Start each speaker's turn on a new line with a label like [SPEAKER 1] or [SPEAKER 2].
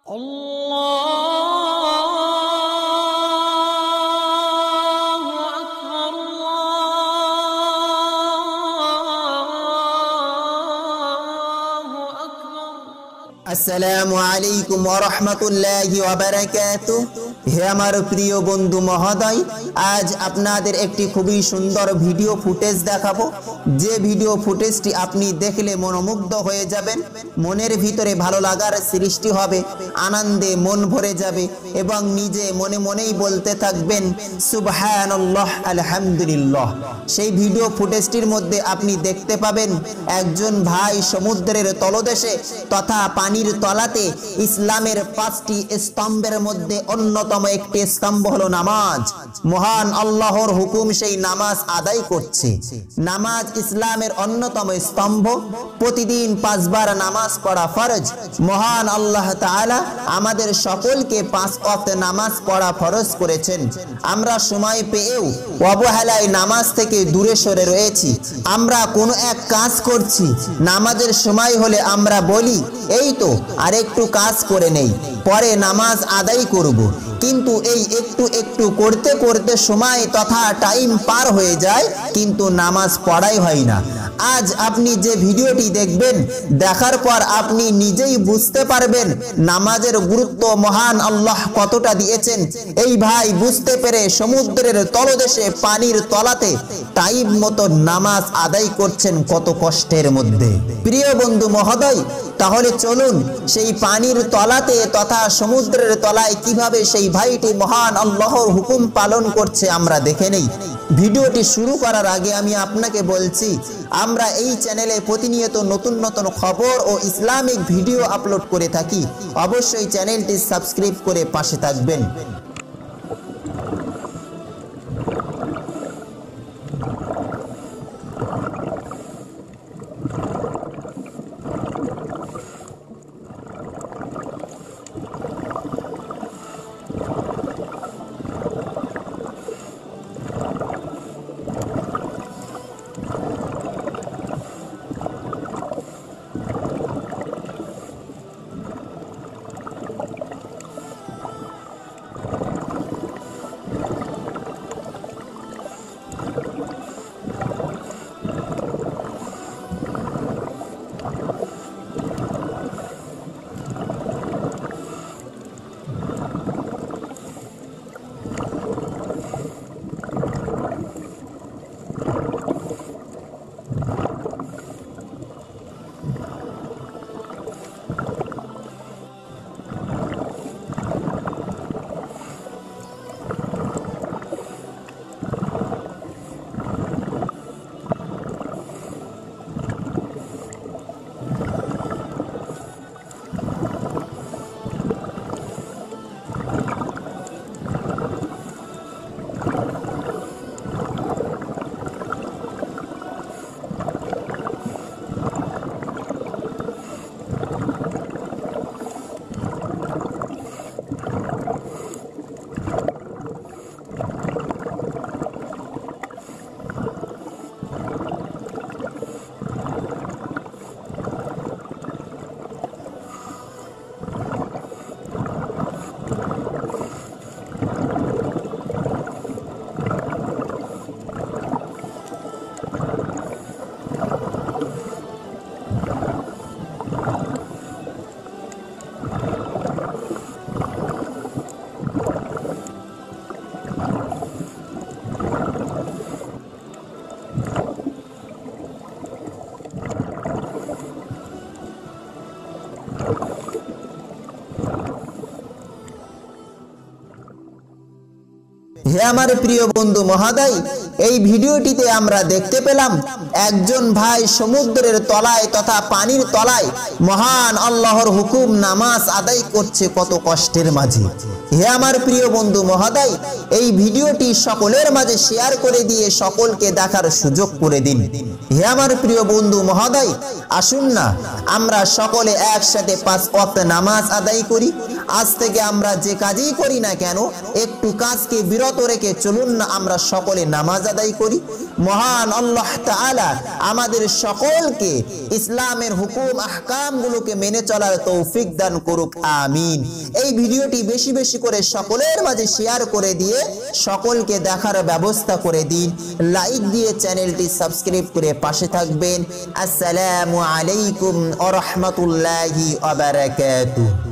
[SPEAKER 1] আসসালামু আলাইকুম ওয়া রাহমাতুল্লাহি ওয়া বারাকাতুহু। হে আমার প্রিয় বন্ধু মহোদয়, আজ আপনাদের একটি খুবই সুন্দর ভিডিও ফুটেজ দেখাবো। যে ভিডিও ফুটেজটি আপনি দেখলে মনোমুগ্ধ হয়ে যাবেন, মনের ভিতরে ভালো লাগার সৃষ্টি হবে, আনন্দে মন ভরে যাবে এবং নিজে মনে মনেই বলতে থাকবেন সুবহানাল্লাহ আলহামদুলিল্লাহ। সেই ভিডিও ফুটেজটির মধ্যে আপনি দেখতে পাবেন একজন ভাই সমুদ্রের তলদেশে তথা পানির তলাতে ইসলামের 5টি স্তম্ভের মধ্যে অন্যতম একটি স্তম্ভ হলো নামাজ। মহান আল্লাহর হুকুম সেই নামাজ আদায় করছে। নামাজ ইসলামের অন্যতম স্তম্ভ। প্রতিদিন 5 বার নামাজ পড়া ফরজ। মহান আল্লাহ তাআলা আমাদের সকলকে 5 ওয়াক্ত নামাজ পড়া ফরজ করেছেন। আমরা সময় পেয়েও অবহেলায় নামাজ থেকে দূরে সরে রয়েছি। আমরা কোনো এক কাজ করছি, নামাজের সময় হলে আমরা বলি এই তো আরেকটু কাজ করে নেই, পরে নামাজ আদায় করব। কিন্তু এই একটু একটু করতে করতে সময় তথা টাইম পার হয়ে যায়, কিন্তু নামাজ পড়াই হয় না। আজ আপনি যে ভিডিওটি দেখবেন, দেখার পর আপনি নিজেই বুঝতে পারবেন নামাজের গুরুত্ব মহান আল্লাহ কতটা দিয়েছেন। এই ভাই বুঝতে পেরে সমুদ্রের তলদেশে পানির তলাতে টাইম মতো নামাজ আদায় করছেন কত কষ্টের মধ্যে। প্রিয় বন্ধু মহোদয়, তাহলে চলুন সেই পানির তলাতে তথা সমুদ্রের তলায় কিভাবে সেই ভাইটি মহান আল্লাহর হুকুম পালন করছে আমরা দেখে নেই। ভিডিওটি শুরু করার আগে আমি আপনাকে বলছি, আমরা এই চ্যানেলে প্রতিনিয়ত নতুন নতুন খবর ও ইসলামিক ভিডিও আপলোড করে থাকি। অবশ্যই চ্যানেলটি সাবস্ক্রাইব করে পাশে থাকবেন। হে আমার প্রিয় বন্ধু মহোদয়, এই ভিডিওটিতে আমরা দেখতে পেলাম একজন ভাই সমুদ্রের তলায় তথা পানির তলায় মহান আল্লাহর হুকুম নামাজ আদায় করছে কত কষ্টের মাঝে। হে আমার প্রিয় বন্ধু মহোদয়, এই ভিডিওটি সকলের মাঝে শেয়ার করে দিয়ে সকলকে দেখার সুযোগ করে দিন। হে আমার প্রিয় বন্ধু মহোদয়, আসুন না আমরা সকলে একসাথে 5 ওয়াক্ত নামাজ আদায় করি। আজ থেকে আমরা যে কাজই করি না কেন, একটু কাজকে বিরত রেখে চলুন না আমরা সকলে নামাজ আদায় করি। মহান আল্লাহ তাআলা আমাদের সকলকে ইসলামের হুকুম আহকামগুলোকে মেনে চলার তৌফিক দান করুক, আমিন। এই ভিডিওটি বেশি বেশি করে সকলের মাঝে শেয়ার করে দিয়ে সকলকে দেখার ব্যবস্থা করে দিন। লাইক দিয়ে চ্যানেলটি সাবস্ক্রাইব করে পাশে থাকবেন। আসসালামু আলাইকুম ওয়া রাহমাতুল্লাহি ওয়া বারাকাতুহু।